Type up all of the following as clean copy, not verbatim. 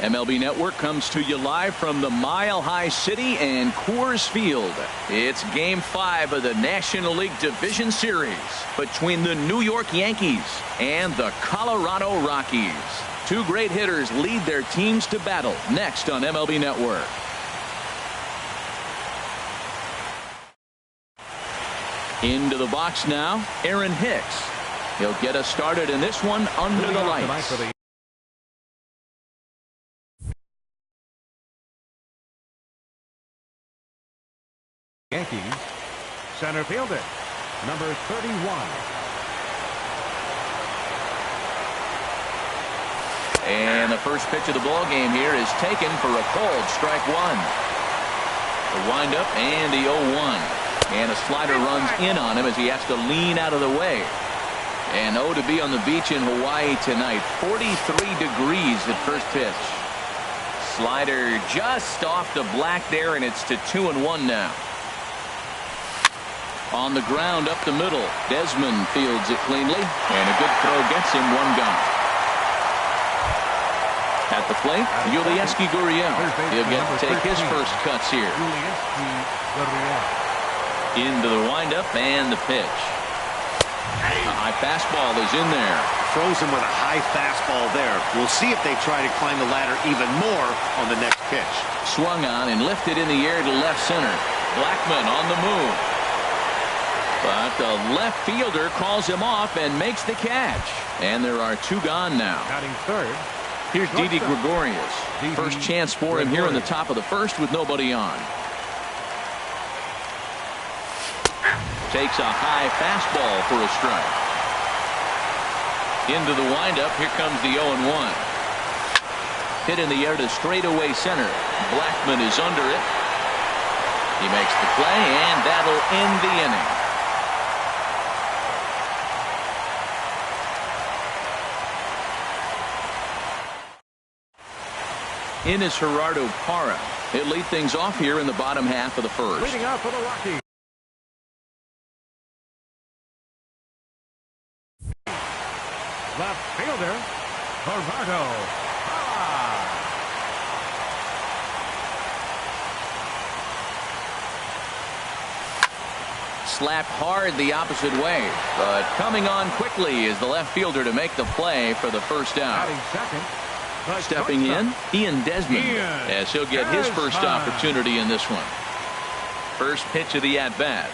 MLB Network comes to you live from the Mile High City and Coors Field. It's Game 5 of the National League Division Series between the New York Yankees and the Colorado Rockies. Two great hitters lead their teams to battle next on MLB Network. Into the box now, Aaron Hicks. He'll get us started in this one under the lights. Yankees, center fielder, number 31. And the first pitch of the ball game here is taken for a cold strike one. The windup and the 0-1. And a slider runs in on him as he has to lean out of the way. And to be on the beach in Hawaii tonight. 43 degrees at first pitch. Slider just off the black there, and it's to 2-1 now. On the ground up the middle. Desmond fields it cleanly, and a good throw gets him one gone. At the plate, Yulieski Gurriel. He'll get to take his first cuts here. Into the windup and the pitch. A high fastball is in there. Throws him with a high fastball there. We'll see if they try to climb the ladder even more on the next pitch. Swung on and lifted in the air to left center. Blackmon on the move. But the left fielder calls him off and makes the catch. And there are two gone now. Batting third. Here's Didi Gregorius. First chance for him here in the top of the first with nobody on. Takes a high fastball for a strike. Into the windup. Here comes the 0-1. Hit in the air to straightaway center. Blackmon is under it. He makes the play, and that'll end the inning. In is Gerardo Parra. He'll lead things off here in the bottom half of the first. Leading off for the Rockies. Left fielder, Gerardo Parra. Slapped hard the opposite way, but coming on quickly is the left fielder to make the play for the first out. Batting second. Stepping in, Ian Desmond, as he'll get his first opportunity in this one. First pitch of the at-bat.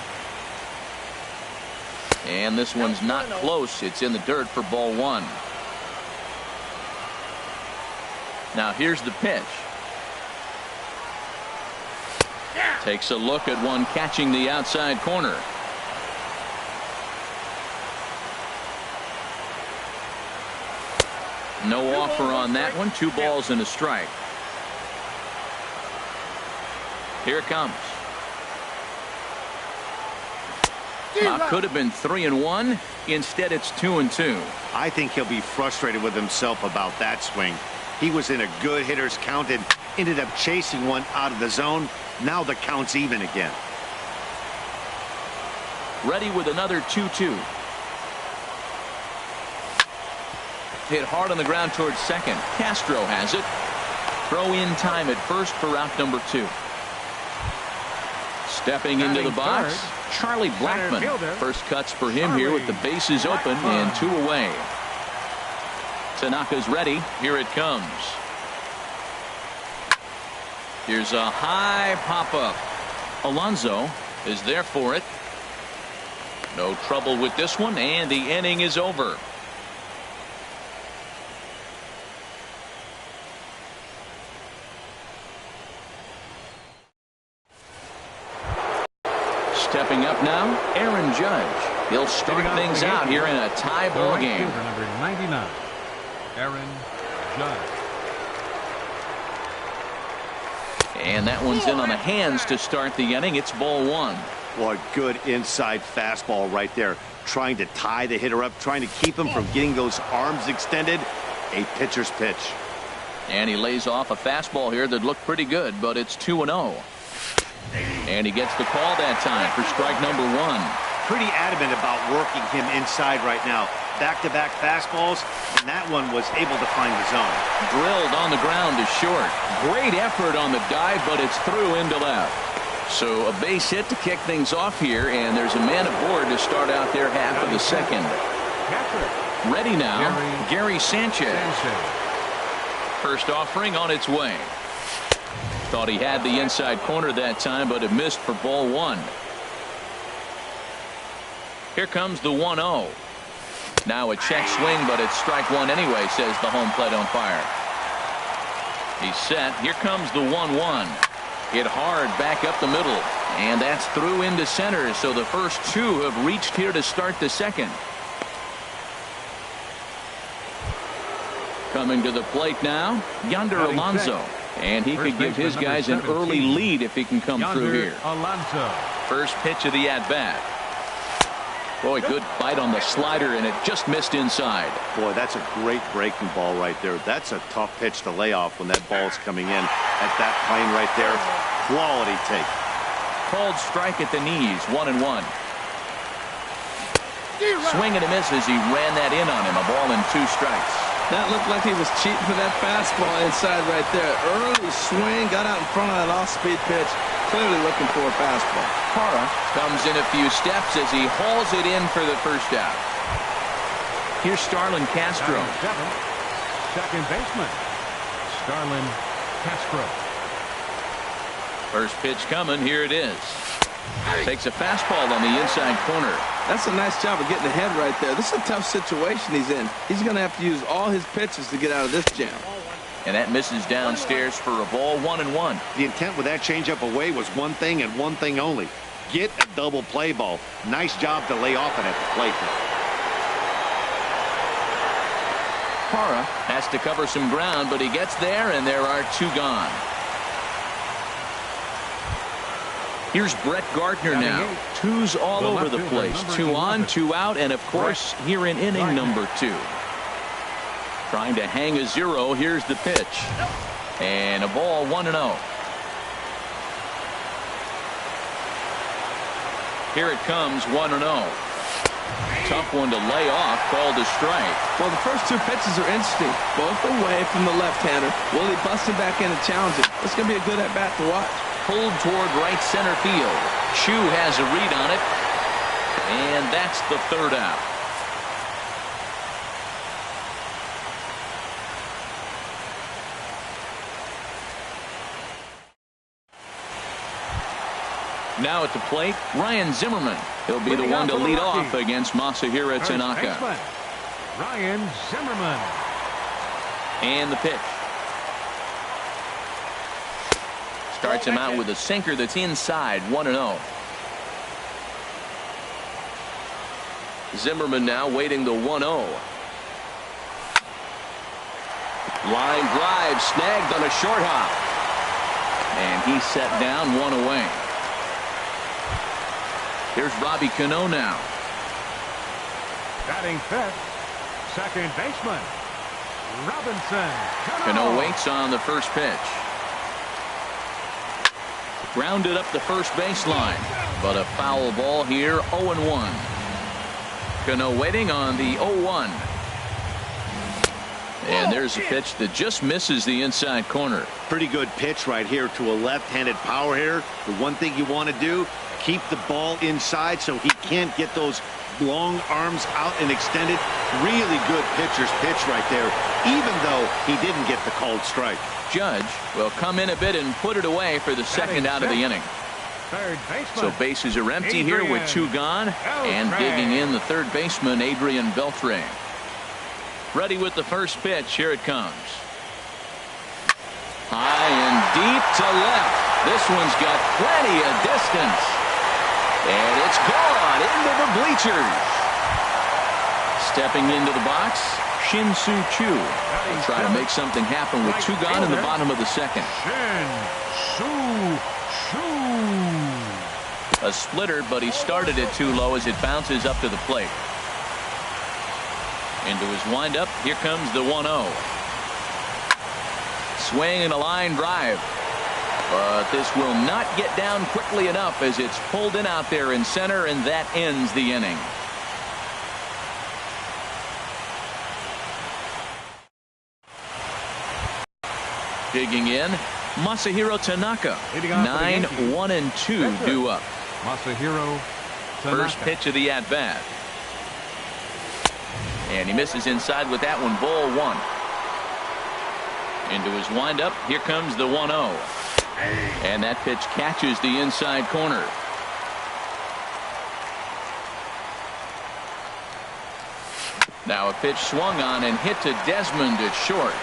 And this one's not close. It's in the dirt for ball one. Now here's the pitch. Takes a look at one catching the outside corner. No offer on that one. 2 balls and a strike. Here it comes. Could have been 3-1. Instead, it's 2-2. I think he'll be frustrated with himself about that swing. He was in a good hitter's count and ended up chasing one out of the zone. Now the count's even again. Ready with another 2-2. Hit hard on the ground towards second. Castro has it. Throw in time at first for out number 2. Stepping into the box, Charlie Blackmon. First cuts for him here with the bases open and 2 away. Tanaka's ready. Here it comes. Here's a high pop-up. Alonso is there for it. No trouble with this one, and the inning is over. Stepping up now, Aaron Judge. He'll start things out here in a tie ball game. Number 99, Aaron Judge. And that one's in on the hands to start the inning. It's ball one. What good inside fastball right there. Trying to tie the hitter up, trying to keep him from getting those arms extended. A pitcher's pitch. And he lays off a fastball here that looked pretty good, but it's 2-0. And he gets the call that time for strike number 1. pretty adamant about working him inside right now. Back-to-back fastballs, and that one was able to find the zone. Drilled on the ground is short. Great effort on the dive, but it's through into left. So a base hit to kick things off here, and there's a man aboard to start out their half of the second. Ready now, Gary Sanchez. First offering on its way. Thought he had the inside corner that time, but it missed for ball one. Here comes the 1-0. Now a check swing, but it's strike one anyway, says the home plate umpire. He's set. Here comes the 1-1. Hit hard back up the middle, and that's through into center. So the first two have reached here to start the second. Coming to the plate now, Yonder Alonso, and he could give his guys an early lead if he can come through here. First pitch of the at-bat. Boy, good bite on the slider, and it just missed inside. Boy, that's a great breaking ball right there. That's a tough pitch to lay off when that ball's coming in at that plane right there. Quality take. Called strike at the knees, 1-1. Swing and a miss as he ran that in on him. A ball and 2 strikes. That looked like he was cheating for that fastball inside right there. Early swing, got out in front of that off-speed pitch. Clearly looking for a fastball. Parra comes in a few steps as he hauls it in for the first out. Here's Starlin Castro. Second baseman, Starlin Castro. First pitch coming. Here it is. Takes a fastball on the inside corner. That's a nice job of getting ahead right there. This is a tough situation he's in. He's going to have to use all his pitches to get out of this jam. And that misses downstairs for a ball, 1-1. The intent with that changeup away was one thing and one thing only. Get a double play ball. Nice job to lay off it at the plate. Parra has to cover some ground, but he gets there, and there are 2 gone. Here's Brett Gardner now. 2's all over the place. 2 on, 2 out, and of course, here in inning number 2. Trying to hang a 0. Here's the pitch. And a ball, 1-0. Here it comes, 1-0. Tough one to lay off, called a strike. Well, the first 2 pitches are interesting. Both away from the left-hander. Will he bust him back in and challenge it? It's going to be a good at-bat to watch. Pulled toward right center field. Chu has a read on it. And that's the 3rd out. Now at the plate, Ryan Zimmerman. He'll be the one to lead off against Masahiro Tanaka. Ryan Zimmerman. And the pitch. Starts him out with a sinker that's inside, 1-0. Zimmerman now waiting the 1-0. Line drive snagged on a short hop. And he's set down, 1 away. Here's Robbie Cano now. Batting 5th, second baseman, Robinson Cano waits on the first pitch. Grounded up the first baseline, but a foul ball here, 0-1. Cano waiting on the 0-1. And there's a pitch that just misses the inside corner. Pretty good pitch right here to a left-handed power hitter. The one thing you want to do, keep the ball inside so he can't get those long arms out and extended. Really good pitcher's pitch right there, even though he didn't get the called strike. Judge will come in a bit and put it away for the second out of the inning. Third baseman. So bases are empty here with 2 gone. And digging in the third baseman, Adrian Beltre. Ready with the first pitch. Here it comes. High and deep to left. This one's got plenty of distance. And it's gone into the bleachers. Stepping into the box, Shin-Soo Choo. Will try to make something happen with 2 gone in the bottom of the second. Shin-Soo Choo. A splitter, but he started it too low as it bounces up to the plate. Into his windup, here comes the 1-0. Swing and a line drive. But this will not get down quickly enough as it's pulled in out there in center, and that ends the inning. Digging in, Masahiro Tanaka. 9-1-2 due up. Masahiro Tanaka. First pitch of the at-bat. And he misses inside with that one. Ball one. Into his windup. Here comes the 1-0. And that pitch catches the inside corner. Now a pitch swung on and hit to Desmond at short.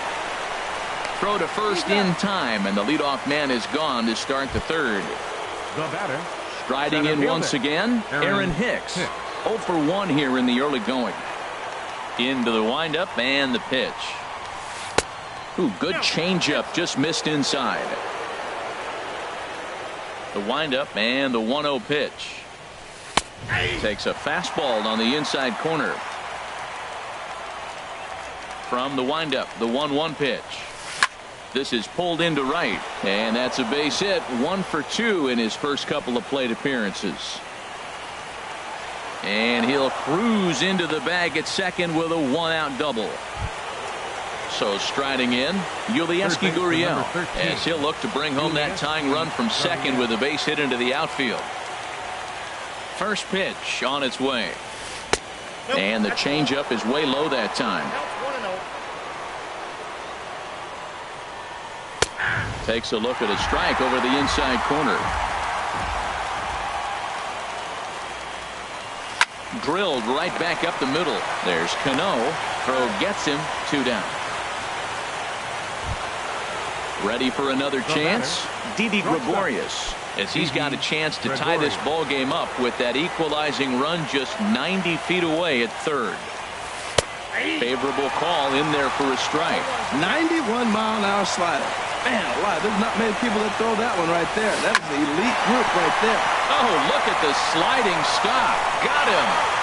Throw to first in time, and the leadoff man is gone to start the third. The batter. Striding in once again, Aaron Hicks. 0 for 1 here in the early going. Into the windup and the pitch. Ooh, good changeup, just missed inside. The windup and the 1-0 pitch. Takes a fastball on the inside corner. From the windup, the 1-1 pitch. This is pulled into right, and that's a base hit. 1 for 2 in his first couple of plate appearances. And he'll cruise into the bag at second with a 1-out double. So striding in, Yulieski Gurriel, as he'll look to bring home that tying run from second with a base hit into the outfield. First pitch on its way. And the changeup is way low that time. Takes a look at a strike over the inside corner. Drilled right back up the middle. There's Cano. Throw gets him. 2 down. Ready for another chance? Didi Gregorius, as he's got a chance to tie this ball game up with that equalizing run just 90 feet away at third. Favorable call in there for a strike. 91-mile-an-hour slider. Man, wow, there's not many people that throw that one right there. That is the elite group right there. Oh, look at the sliding stop. Got him.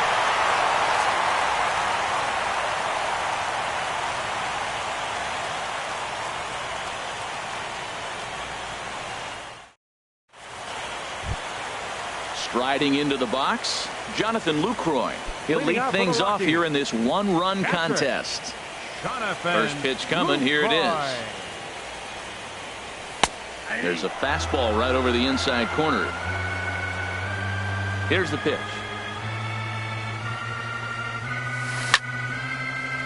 Striding into the box, Jonathan Lucroy. He'll lead things off here in this one-run contest. First pitch coming. Here it is. There's a fastball right over the inside corner. Here's the pitch.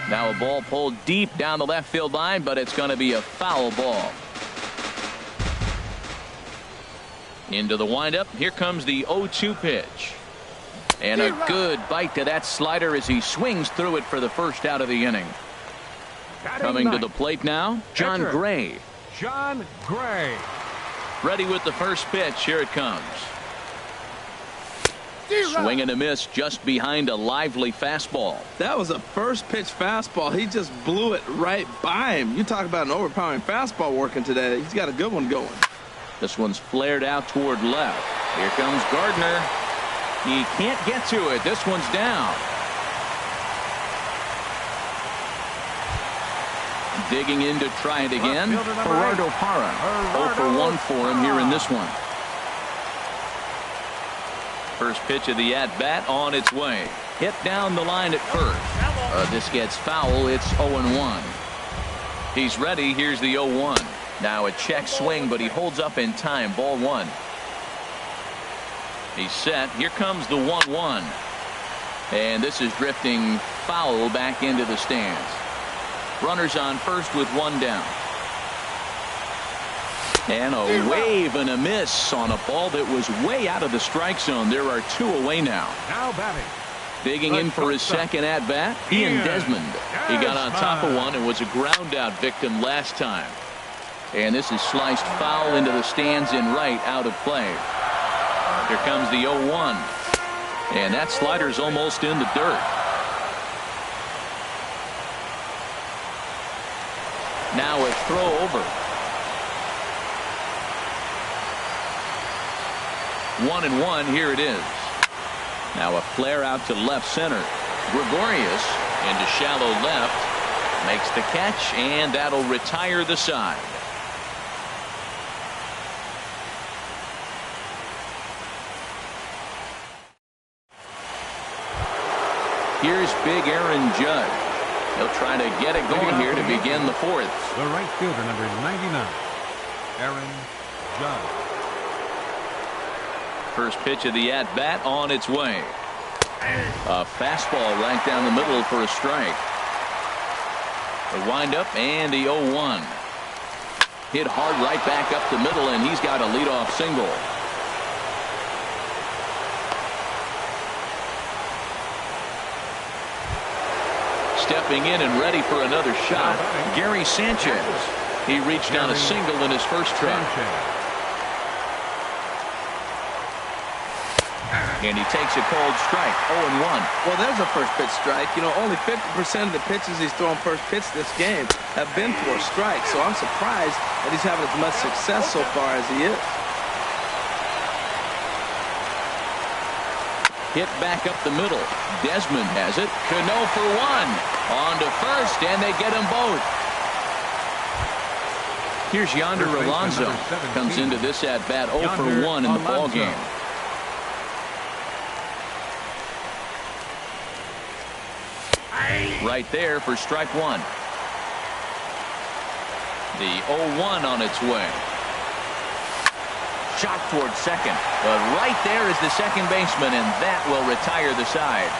Now a ball pulled deep down the left field line, but it's going to be a foul ball. Into the windup. Here comes the 0-2 pitch. And a good bite to that slider as he swings through it for the first out of the inning. Coming to the plate now, John Gray. John Gray. Ready with the first pitch. Here it comes. Swing and a miss just behind a lively fastball. That was a first pitch fastball. He just blew it right by him. You talk about an overpowering fastball working today. He's got a good one going. This one's flared out toward left. Here comes Gardner. He can't get to it. This one's down. Digging in to try it again. Gerardo Parra. 0 for 1 for him here in this one. First pitch of the at-bat on its way. Hit down the line at first. This gets foul. It's 0-1. He's ready. Here's the 0-1. Now a check swing, but he holds up in time. Ball 1. He's set. Here comes the 1-1. And this is drifting foul back into the stands. Runners on first with 1 down. And a wave and a miss on a ball that was way out of the strike zone. There are 2 away now. Now batting. Digging in for his second at-bat, Ian Desmond. He got on top of one and was a ground-out victim last time. And this is sliced foul into the stands in right, out of play. Here comes the 0-1. And that slider's almost in the dirt. Now a throw over. 1-1. Here it is. Now a flare out to left center. Gregorius into shallow left. Makes the catch, and that'll retire the side. Here's big Aaron Judge. He'll try to get it going here to begin the fourth. The right fielder, number 99, Aaron Judge. First pitch of the at-bat on its way. A fastball right down the middle for a strike. The windup and the 0-1. Hit hard right back up the middle, and he's got a leadoff single. Stepping in and ready for another shot, Gary Sanchez. He reached down a single in his first try. And he takes a cold strike, 0-1. Well, there's a first pitch strike. You know, only 50% of the pitches he's thrown first pitch this game have been for a strike. So I'm surprised that he's having as much success so far as he is. Hit back up the middle. Desmond has it. Cano for one. On to first, and they get them both. Here's Yonder Alonso. Comes into this at-bat 0 for 1 in the ball game. Right there for strike one. The 0-1 on its way. Shot towards second. But right there is the second baseman, and that will retire the side.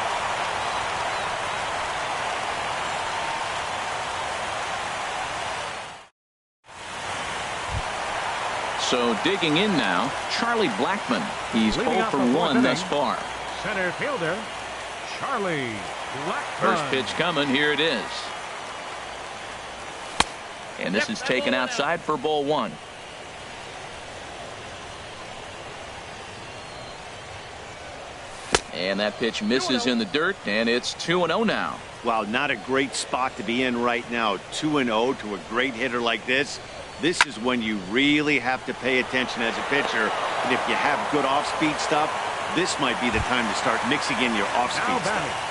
So digging in now, Charlie Blackmon. He's 0 for 1 thus far. Center fielder, Charlie Blackmon. First pitch coming. Here it is. And this is taken outside for ball one. And that pitch misses in the dirt, and it's 2-0 now. Wow, not a great spot to be in right now. 2-0 to a great hitter like this. This is when you really have to pay attention as a pitcher. And if you have good off-speed stuff, this might be the time to start mixing in your off-speed stuff.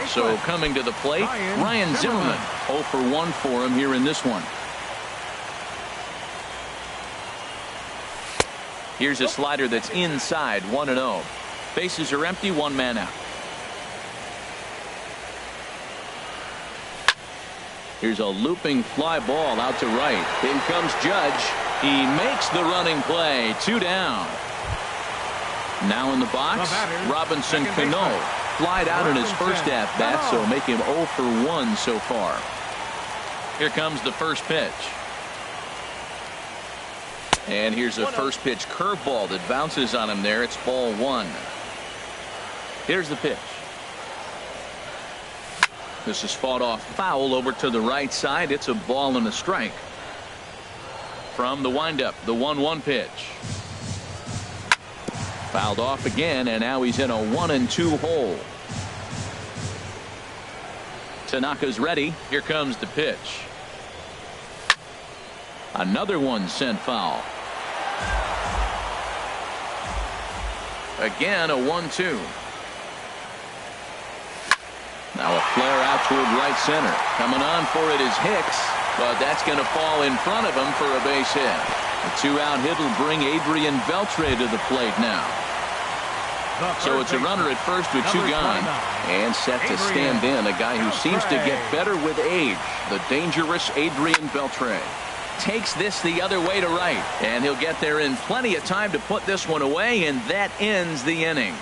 So coming to the plate, Ryan Zimmerman. 0 for 1 for him here in this one. Here's a slider that's inside, 1-0. Bases are empty, one man out. Here's a looping fly ball out to right. In comes Judge. He makes the running play. 2 down. Now in the box, Robinson Cano. Flied out in his first at-bat, so make him 0 for 1 so far. Here comes the first pitch. And here's a first pitch curveball that bounces on him there. It's ball one. Here's the pitch. This is fought off foul over to the right side. It's a ball and a strike. From the windup, the 1-1 pitch. Fouled off again, and now he's in a 1-2 hole. Tanaka's ready. Here comes the pitch. Another one sent foul. Again, a 1-2. Now a flare out toward right center. Coming on for it is Hicks, but that's going to fall in front of him for a base hit. A 2-out hit will bring Adrian Beltre to the plate now. So it's a runner at first with 2 gone, and set to stand in a guy who seems to get better with age, the dangerous Adrian Beltre. Takes this the other way to right, and he'll get there in plenty of time to put this one away, and that ends the inning.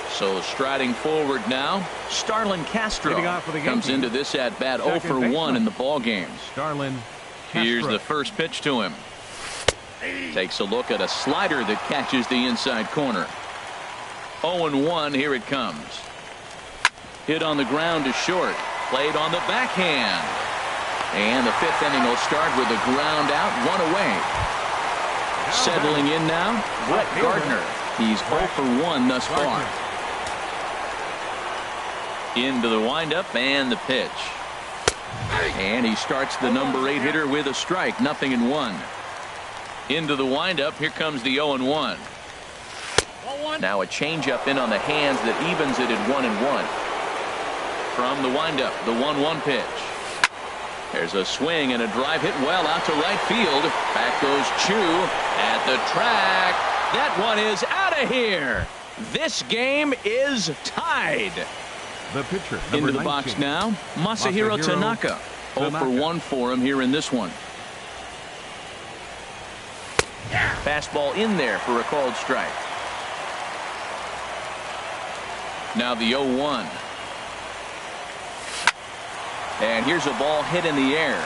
So striding forward now, Starlin Castro comes into this at bat 0 for 1 in the ball game. Starlin Castro. Here's the first pitch to him. Takes a look at a slider that catches the inside corner. 0-1, here it comes. Hit on the ground to short. Played on the backhand. And the 5th inning will start with a ground out, 1 away. Settling in now, Brett Gardner. He's 0 for 1 thus far. Into the windup and the pitch. And he starts the number 8 hitter with a strike, 0-1. Into the windup, here comes the 0-1. Now a changeup in on the hands that evens it at 1-1. From the windup, the 1-1 pitch. There's a swing and a drive hit well out to right field. Back goes Chu at the track. That one is out of here. This game is tied. The pitcher, Into the box now, Masahiro Tanaka. 0 for 1 for him here in this one. Fastball in there for a called strike. Now the 0-1. And here's a ball hit in the air.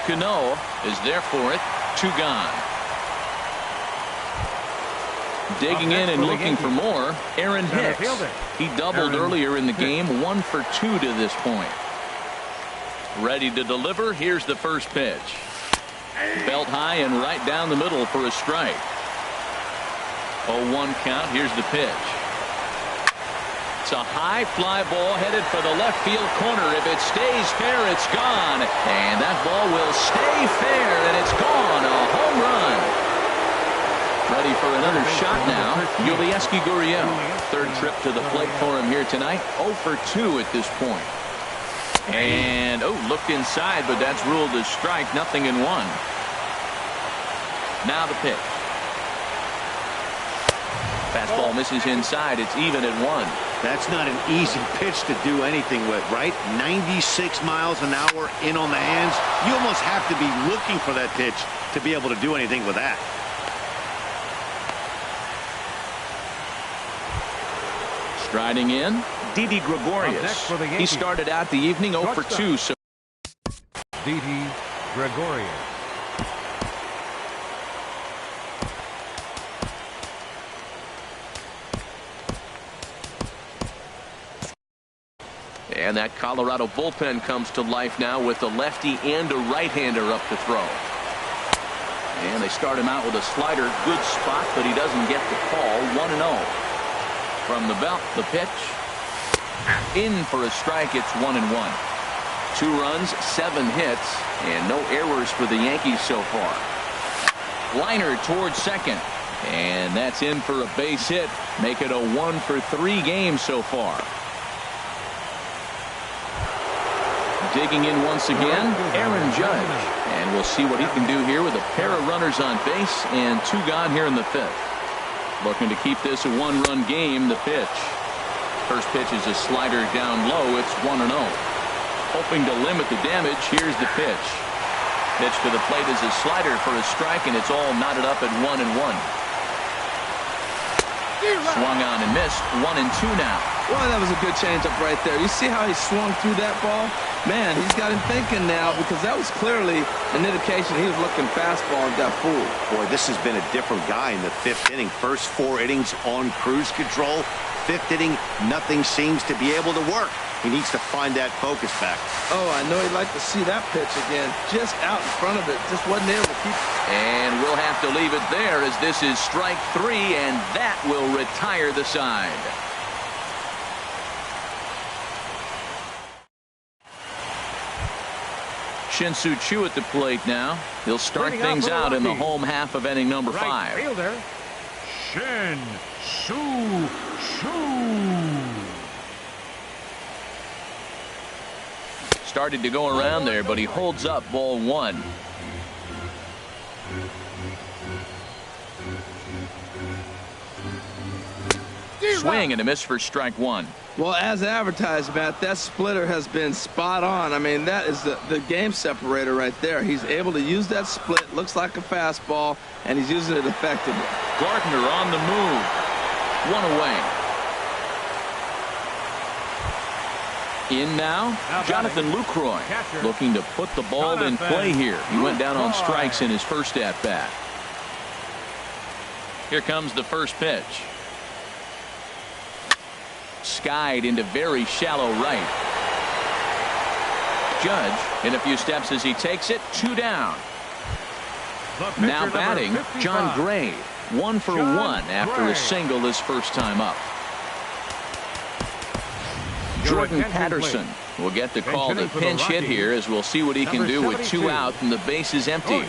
Cano is there for it. 2 gone. Digging in and looking for more, Aaron Hicks. He doubled earlier in the game, 1 for 2 to this point. Ready to deliver. Here's the first pitch. Belt high and right down the middle for a strike. 0-1 count. Here's the pitch. It's a high fly ball headed for the left field corner. If it stays fair, it's gone. And that ball will stay fair, and it's gone. A home run. Ready for another shot now. Yulieski Gurriel. Third trip to the plate for him here tonight. 0 for 2 at this point. And, looked inside, but that's ruled as strike. 0-1. Now the pitch. Fastball misses inside. It's even at 1. That's not an easy pitch to do anything with, right? 96 miles an hour in on the hands. You almost have to be looking for that pitch to be able to do anything with that. Striding in, Didi Gregorius. He started out the evening 0 for 2. So Didi Gregorius. And that Colorado bullpen comes to life now with a lefty and a right-hander up to throw. And they start him out with a slider. Good spot, but he doesn't get the call. 1-0. From the belt, the pitch. In for a strike. It's 1-1. 2 runs, 7 hits, and no errors for the Yankees so far. Liner towards second. And that's in for a base hit. Make it a 1 for 3 game so far. Digging in once again, Aaron Judge. And we'll see what he can do here with a pair of runners on base and 2 gone here in the 5th. Looking to keep this a 1-run game. The pitch. First pitch is a slider down low. It's 1-0. Hoping to limit the damage. Here's the pitch. Pitch to the plate is a slider for a strike, and it's all knotted up at 1-1. Swung on and missed. 1-2 now. Well, that was a good changeup right there. You see how he swung through that ball? Man, he's got him thinking now, because that was clearly an indication he was looking fastball and got fooled. Boy, this has been a different guy in the 5th inning. First 4 innings on cruise control. 5th inning, nothing seems to be able to work. He needs to find that focus back. Oh, I know he'd like to see that pitch again. Just out in front of it. Just wasn't able to keep. And we'll have to leave it there, as this is strike 3, and that will retire the side. Shin-Soo Choo at the plate now. He'll start things out in the home half of inning number 5. Right fielder, Shin-Soo Choo. Started to go around there, but he holds up. Ball 1. Swing and a miss for strike 1. Well, as advertised, Matt, that splitter has been spot on. I mean, that is the game separator right there. He's able to use that split. Looks like a fastball, and he's using it effectively. Gardner on the move. 1 away. In now, Jonathan Lucroy looking to put the ball in play here. He went down on strikes in his first at-bat. Here comes the first pitch. Skied into very shallow right. Judge in a few steps as he takes it. 2 down. Now batting, John Gray. 1 for 1 after a single his first time up. Jordan Patterson will get the call to pinch hit here, as we'll see what he can do with 2 out and the base is empty.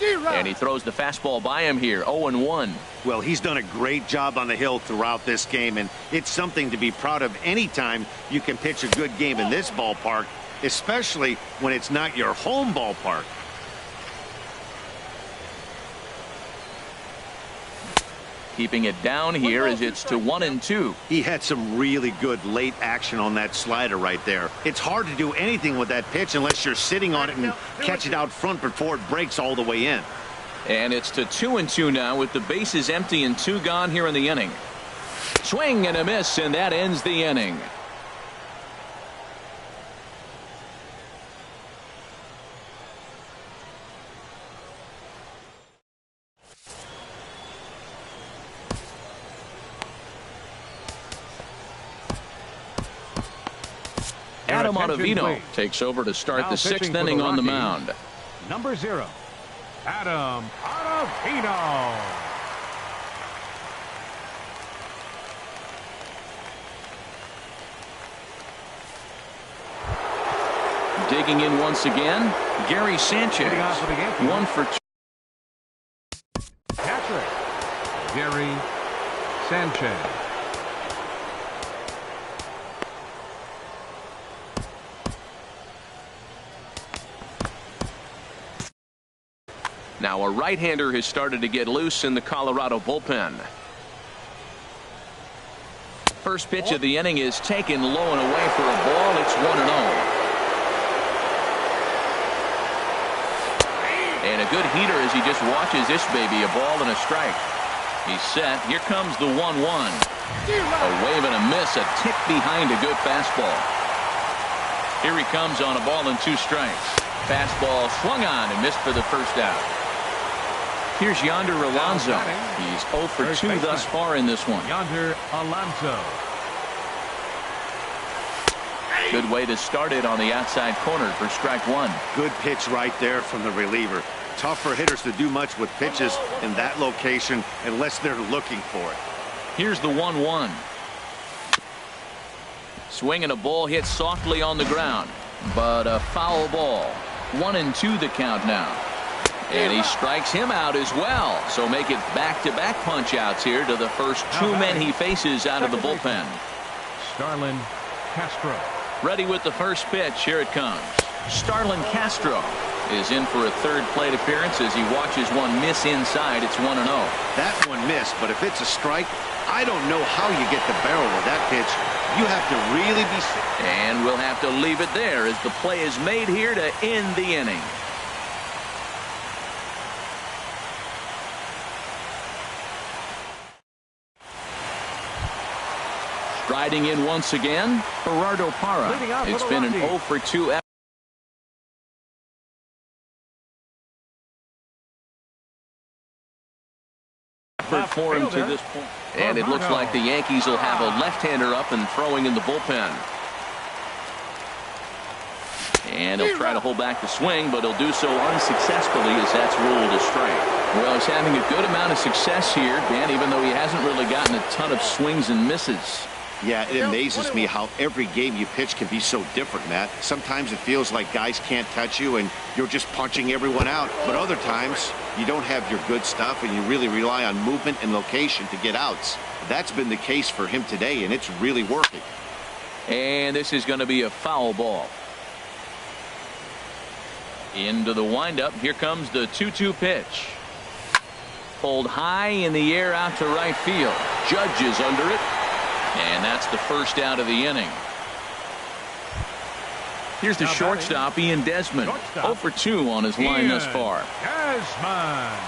And he throws the fastball by him here, 0-1. Well, he's done a great job on the hill throughout this game, and it's something to be proud of anytime you can pitch a good game in this ballpark, especially when it's not your home ballpark. Keeping it down here as it's to 1-2. He had some really good late action on that slider right there. It's hard to do anything with that pitch unless you're sitting on it and catch it out front before it breaks all the way in. And it's to 2-2 now with the bases empty and 2 gone here in the inning. Swing and a miss, and that ends the inning. Adam Ottavino takes over to start the 6th inning on the mound. Number 0, Adam Ottavino. Digging in once again, Gary Sanchez. 1 for 2. Catcher, Gary Sanchez. Now a right-hander has started to get loose in the Colorado bullpen. First pitch of the inning is taken low and away for a ball. It's 1-0. And a good heater as he just watches this baby, a ball and a strike. He's set. Here comes the 1-1. A wave and a miss, a tick behind a good fastball. Here he comes on a ball and 2 strikes. Fastball swung on and missed for the first out. Here's Yonder Alonso. He's 0 for 2 thus far in this one. Yonder Alonso. Good way to start it on the outside corner for strike 1. Good pitch right there from the reliever. Tough for hitters to do much with pitches in that location unless they're looking for it. Here's the 1-1. Swing and a ball hit softly on the ground, but a foul ball. 1-2 the count now. And he strikes him out as well. So make it back-to-back punch-outs here to the first 2 men he faces out of the bullpen. Starlin Castro. Ready with the first pitch. Here it comes. Starlin Castro is in for a 3rd plate appearance as he watches one miss inside. It's 1-0. That one missed, but if it's a strike, I don't know how you get the barrel of that pitch. You have to really be sick. And we'll have to leave it there as the play is made here to end the inning. Striding in once again, Gerardo Parra. It's been an 0 for 2 effort for him to this point. And it looks like the Yankees will have a left-hander up and throwing in the bullpen. And he'll try to hold back the swing, but he'll do so unsuccessfully as that's ruled a strike. Well, he's having a good amount of success here, Dan, even though he hasn't really gotten a ton of swings and misses. Yeah, it amazes me how every game you pitch can be so different, Matt. Sometimes it feels like guys can't touch you and you're just punching everyone out. But other times you don't have your good stuff and you really rely on movement and location to get outs. That's been the case for him today, and it's really working. And this is going to be a foul ball. Into the windup. Here comes the 2-2 pitch. Pulled high in the air out to right field. Judge is under it. And that's the first out of the inning. Here's the shortstop, Ian Desmond. 0 for 2 on his line thus far. Desmond.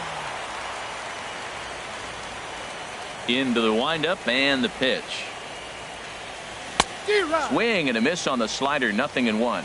Into the windup and the pitch. Swing and a miss on the slider. 0-1.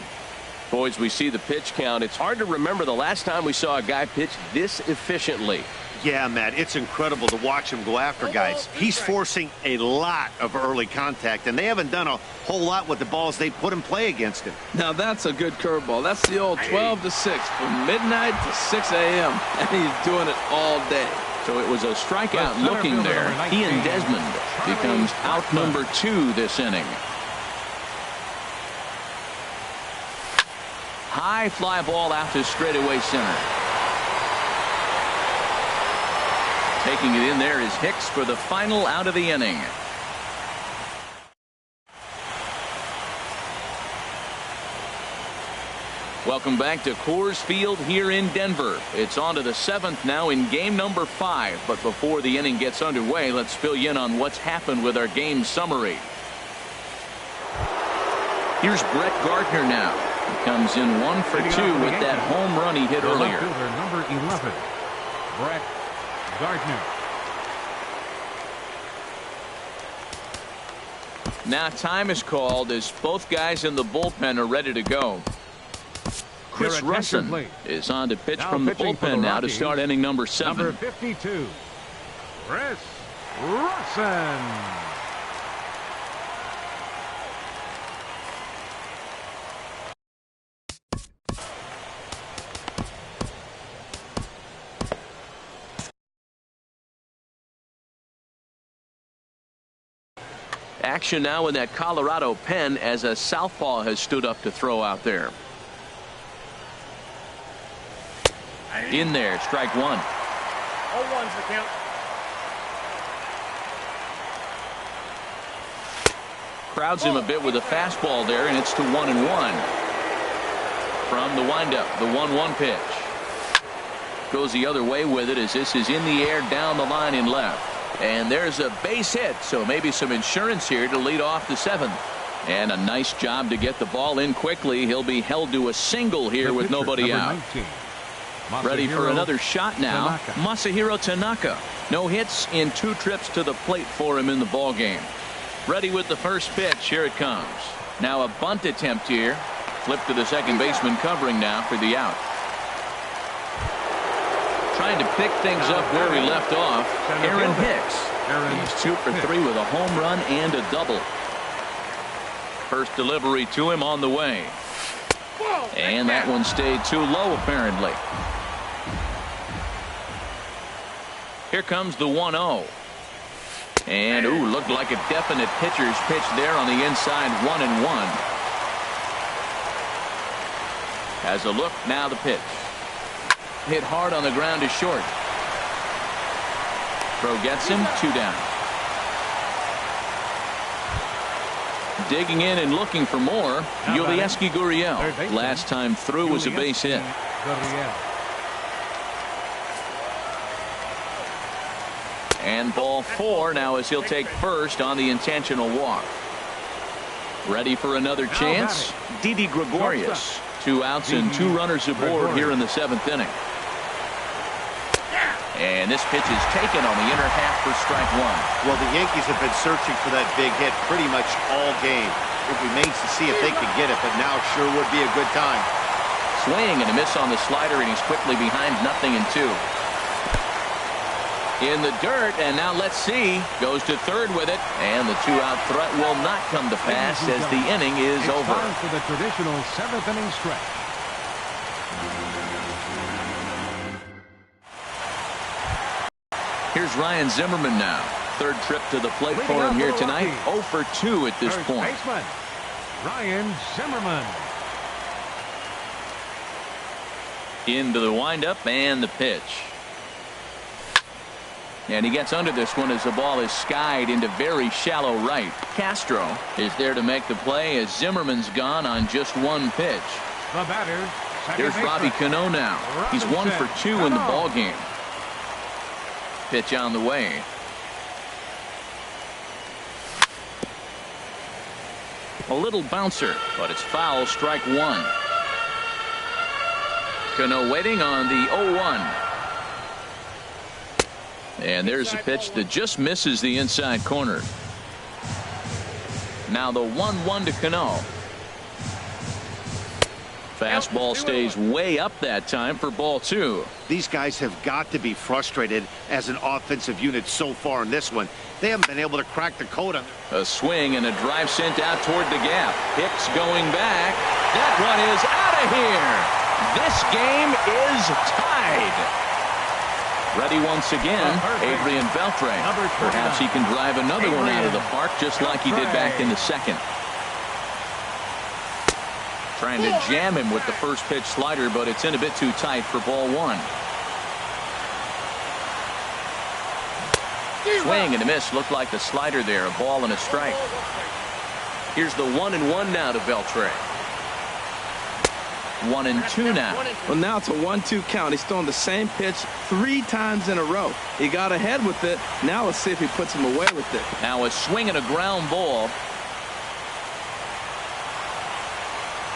Boys, we see the pitch count. It's hard to remember the last time we saw a guy pitch this efficiently. Yeah, Matt, it's incredible to watch him go after guys. He's forcing a lot of early contact, and they haven't done a whole lot with the balls they put in play against him. Now that's a good curveball. That's the old 12 to 6 from midnight to 6 a.m. and he's doing it all day. So it was a strikeout looking there. Ian Desmond becomes out number 2 this inning. High fly ball out to straightaway center. Taking it in there is Hicks for the final out of the inning. Welcome back to Coors Field here in Denver. It's on to the 7th now in game number 5. But before the inning gets underway, let's fill you in on what's happened with our game summary. Here's Brett Gardner now. He comes in 1 for 2 with that home run he hit earlier. Number 11, Brett Gardner. Now time is called as both guys in the bullpen are ready to go. Chris Russin is on to pitch from the bullpen now to start inning number 7. Number 52, Chris Russin. Action now in that Colorado pen as a southpaw has stood up to throw out there. In there, strike 1. 0-1's the count. Crowds him a bit with a fastball there, and it's to 1-1. From the windup, the 1-1 pitch. Goes the other way with it as this is in the air down the line in left. And there's a base hit, so maybe some insurance here to lead off the 7th. And a nice job to get the ball in quickly. He'll be held to a single here with nobody out. 19, ready for another shot now. Masahiro Tanaka. No hits in 2 trips to the plate for him in the ball game. Ready with the first pitch. Here it comes. Now a bunt attempt here. Flip to the second baseman covering now for the out. Trying to pick things up where he left off. Aaron Hicks. He's 2 for 3 with a home run and a double. First delivery to him on the way. And that one stayed too low apparently. Here comes the 1-0. And ooh, looked like a definite pitcher's pitch there on the inside. 1-1. Has a look, now the pitch. Hit hard on the ground to short. Throw gets him, 2 down. Digging in and looking for more. Yulieski Gurriel. Last time through was a base hit. And ball 4 now as he'll take first on the intentional walk. Ready for another chance. Didi Gregorius. 2 outs and 2 runners aboard here in the 7th inning. And this pitch is taken on the inner half for strike 1. Well, the Yankees have been searching for that big hit pretty much all game. It remains to see if they can get it, but now sure would be a good time. Swing and a miss on the slider, and he's quickly behind 0-2. In the dirt, and now let's see. Goes to third with it, and the 2-out threat will not come to pass as the inning is over. Time for the traditional 7th inning stretch. Here's Ryan Zimmerman now. Third trip to the plate for him here tonight. 0 for 2 at this point. Baseman, Ryan Zimmerman. Into the windup and the pitch. And he gets under this one as the ball is skied into very shallow right. Castro is there to make the play as Zimmerman's gone on just 1 pitch. The batter, here's Robbie Cano now. He's 1 for 2 in the ball game. Pitch on the way. A little bouncer, but it's foul. Strike 1. Cano waiting on the 0-1. And there's a pitch that just misses the inside corner. Now the 1-1 to Cano. Fastball stays way up that time for ball 2. These guys have got to be frustrated as an offensive unit so far in this one. They haven't been able to crack the code on it. A swing and a drive sent out toward the gap. Hicks going back. That one is out of here. This game is tied. Ready once again, Adrian Beltre. Perhaps he can drive another one out of the park just like he did back in the 2nd. Trying to jam him with the first pitch slider, but it's in a bit too tight for ball 1. swing and a miss. Looked like the slider there. A ball and a strike. Here's the 1-1 now to Beltre. 1-2 now. Well, now it's a 1-2 count. He's throwing the same pitch 3 times in a row. He got ahead with it. Now let's see if he puts him away with it. Now a swing and a ground ball.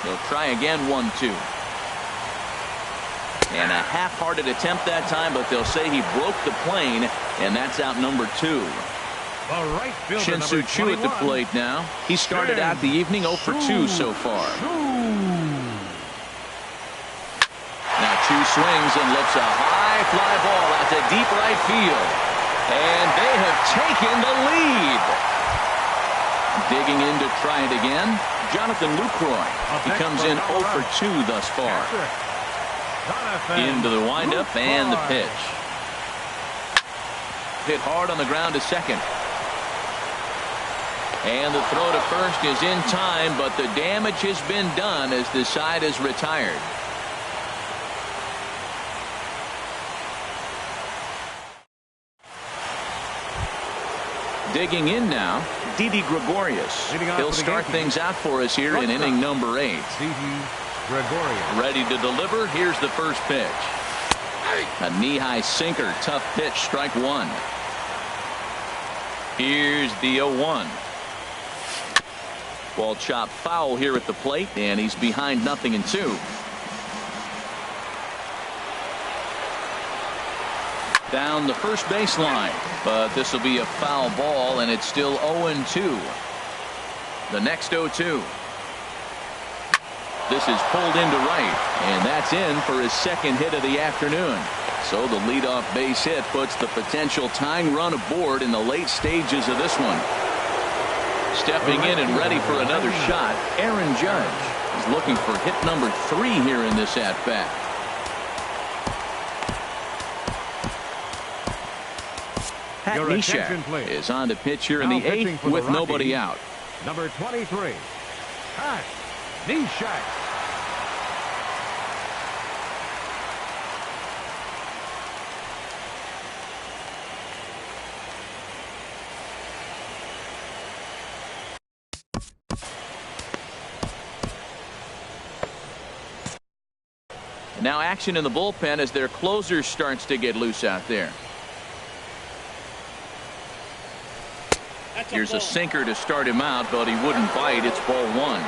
They'll try again. 1-2. And a half-hearted attempt that time, but they'll say he broke the plane, and that's out number 2. Right fielder, Shin-Soo Choo at the plate now. He started out the evening 0 for 2 so far. Now Choo swings and lifts a high fly ball out to deep right field. And they have taken the lead. Digging in to try it again, Jonathan Lucroy. He comes in 0 for 2 thus far. Into the windup and the pitch. Hit hard on the ground to second. And the throw to first is in time, but the damage has been done as the side is retired. Digging in now, Didi Gregorius. He'll start things out for us here in inning number 8. Ready to deliver. Here's the first pitch. A knee-high sinker. Tough pitch. Strike 1. Here's the 0-1. Ball chopped foul here at the plate, and he's behind 0-2. Down the first baseline, but this will be a foul ball, and it's still 0-2. The next 0-2. This is pulled into right, and that's in for his second hit of the afternoon. So the leadoff base hit puts the potential tying run aboard in the late stages of this one. Stepping in and ready for another shot, Aaron Judge is looking for hit number 3 here in this at-bat. Pat Neshek is on the pitch here in the 8th with nobody out. Number 23, Pat Neshek. Now action in the bullpen as their closer starts to get loose out there. Here's a sinker to start him out, but he wouldn't bite. It's ball 1.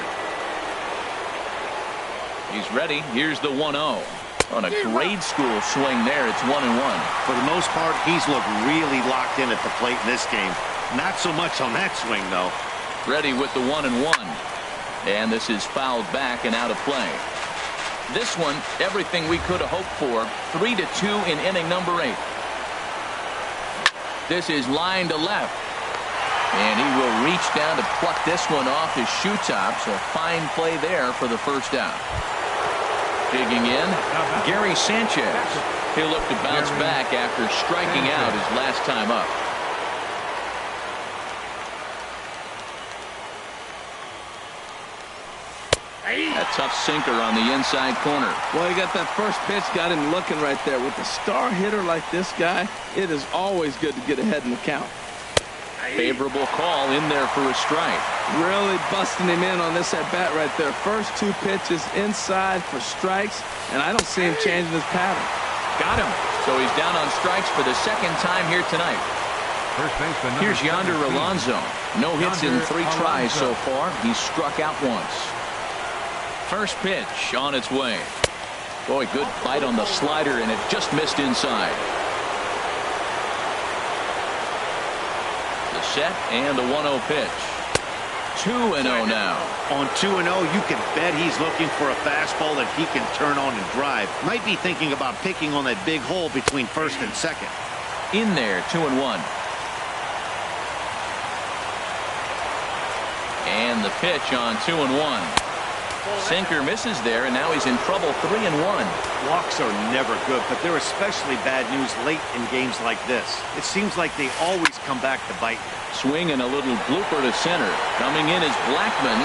He's ready. Here's the 1-0. On a grade school swing there. It's 1-1. For the most part, he's looked really locked in at the plate in this game. Not so much on that swing, though. Ready with the 1-1. And this is fouled back and out of play. This one, everything we could have hoped for. 3-2 in inning number 8. This is line to left. And he will reach down to pluck this one off his shoe tops. A fine play there for the first out. Digging in, Gary Sanchez. He'll look to bounce back after striking out his last time up. A tough sinker on the inside corner. Well, he got that first pitch, got him looking right there. With a star hitter like this guy, it is always good to get ahead in the count. Favorable call in there for a strike. Really busting him in on this at bat right there. First 2 pitches inside for strikes, and I don't see him changing his pattern. Got him. So he's down on strikes for the second time here tonight. Here's Yonder Alonso. No hits in 3 tries so far. He's struck out once. First pitch on its way. Boy, good bite on the slider, and it just missed inside. Set and a 1-0 pitch. 2-0 now. On 2-0, you can bet he's looking for a fastball that he can turn on and drive. Might be thinking about picking on that big hole between first and second. In there, 2-1. And the pitch on 2-1. Sinker misses there, and now he's in trouble. 3-1. Walks are never good, but they're especially bad news late in games like this. It seems like they always come back to bite. Swing and a little blooper to center. Coming in is Blackman,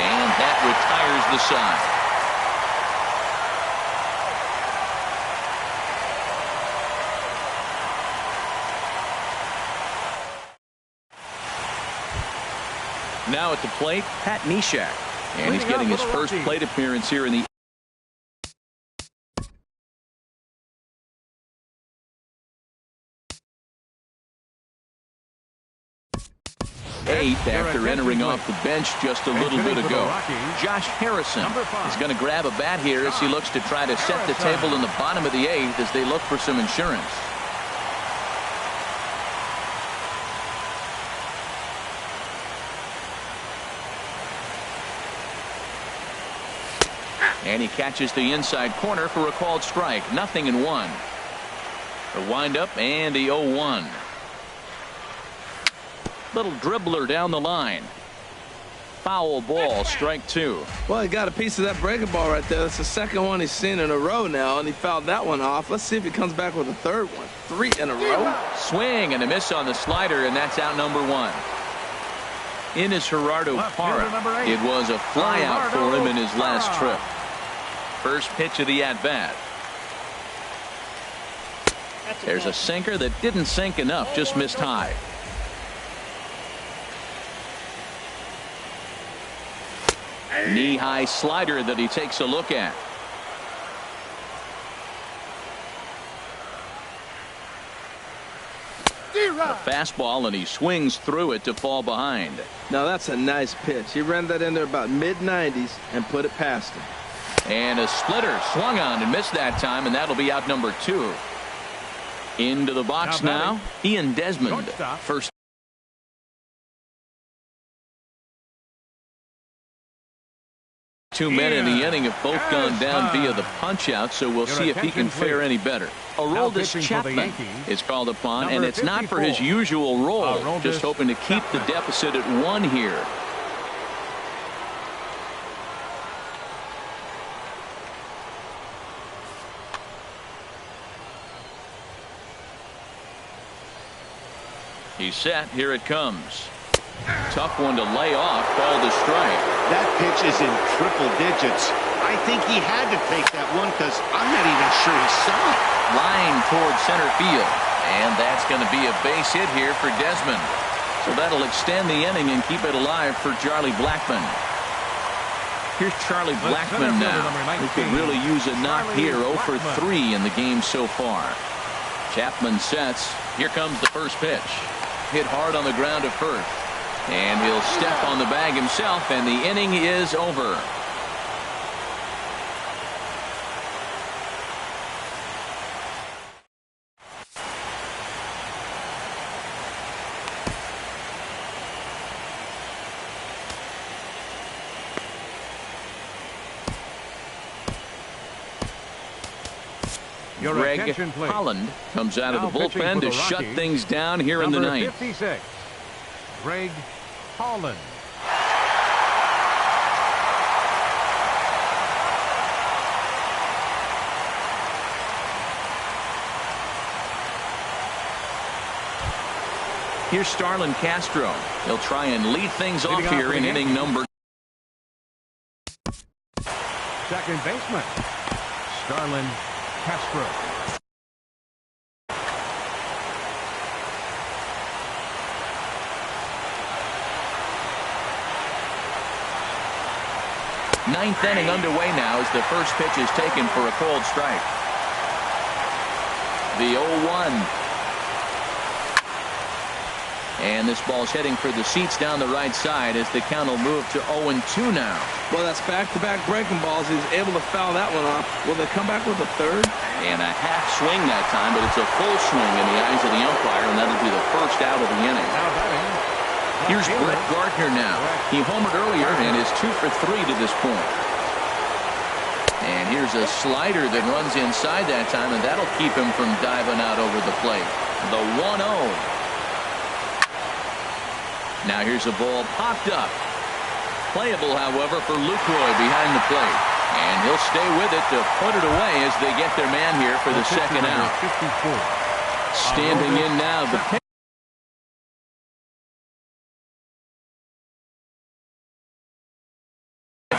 and that retires the side. Now at the plate, Pat Neshek. And he's getting his first plate appearance here in the eighth after entering off the bench just a little bit ago. Josh Harrison is going to grab a bat here as he looks to try to set the table in the bottom of the eighth as they look for some insurance. And he catches the inside corner for a called strike. 0-1. The windup and the 0-1. Little dribbler down the line. Foul ball, strike 2. Well, he got a piece of that breaking ball right there. That's the second one he's seen in a row now, and he fouled that one off. Let's see if he comes back with a third one. 3 in a row. Swing and a miss on the slider, and that's out number 1. In is Gerardo Parra. It was a fly out for him in his last trip. First pitch of the at-bat. There's a sinker that didn't sink enough, just missed high. Knee-high slider that he takes a look at. A fastball, and he swings through it to fall behind. Now that's a nice pitch. He ran that in there about mid-90s and put it past him. And a splitter swung on and missed that time, and that'll be out number 2. Into the box now, Ian Desmond. First. Two men in the inning have both gone down via the punch-out, so we'll see if he can fare any better. Aroldis Chapman is called upon, and it's not for his usual role, just hoping to keep the deficit at 1 here. He's set. Here it comes. Tough one to lay off. Called a strike. That pitch is in triple digits. I think he had to take that one because I'm not even sure he saw it. Line toward center field. And that's going to be a base hit here for Desmond. So that'll extend the inning and keep it alive for Charlie Blackmon. Here's Charlie Blackmon now, who could really use a knock here. 0 for 3 in the game so far. Chapman sets. Here comes the first pitch. Hit hard on the ground at first. And he'll step on the bag himself, and the inning is over. Greg Holland comes out of the bullpen to shut things down here in the ninth. 56. Greg Holland. Here's Starlin Castro. He'll try and lead things off here in inning number. Second baseman Starlin Castro. Ninth inning underway now as the first pitch is taken for a called strike. The 0-1. And this ball's heading for the seats down the right side as the count will move to 0-2 now. Well, that's back-to-back breaking balls. He's able to foul that one off. Will they come back with a third? And a half swing that time, but it's a full swing in the eyes of the umpire, and that'll be the first out of the inning. Here's Brett Gardner now. He homered earlier and is 2 for 3 to this point. And here's a slider that runs inside that time, and that'll keep him from diving out over the plate. The 1-0. Now here's a ball popped up. Playable, however, for Lucroy behind the plate. And he'll stay with it to put it away as they get their man here for the second out. Standing in now, the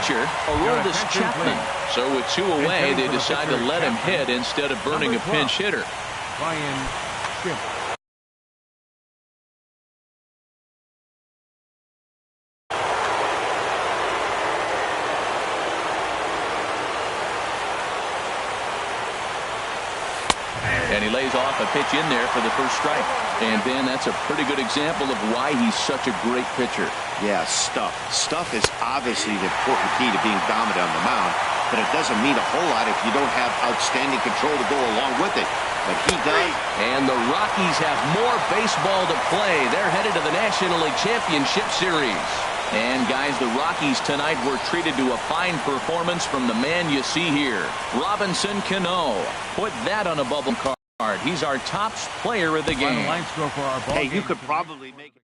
pitcher, Aroldis Chapman. So with 2 away, they decide to let him hit instead of burning a pinch hitter. Ryan Schiff. 1 And he lays off a pitch in there for the first strike. And, Ben, that's a pretty good example of why he's such a great pitcher. Yeah, stuff. Stuff is obviously the important key to being dominant on the mound, but it doesn't mean a whole lot if you don't have outstanding control to go along with it. But he does. And the Rockies have more baseball to play. They're headed to the National League Championship Series. And, guys, the Rockies tonight were treated to a fine performance from the man you see here, Robinson Cano. Put that on a bubble card. He's our top player of the game. Final line score for our ball Hey, game you could tonight. probably make it.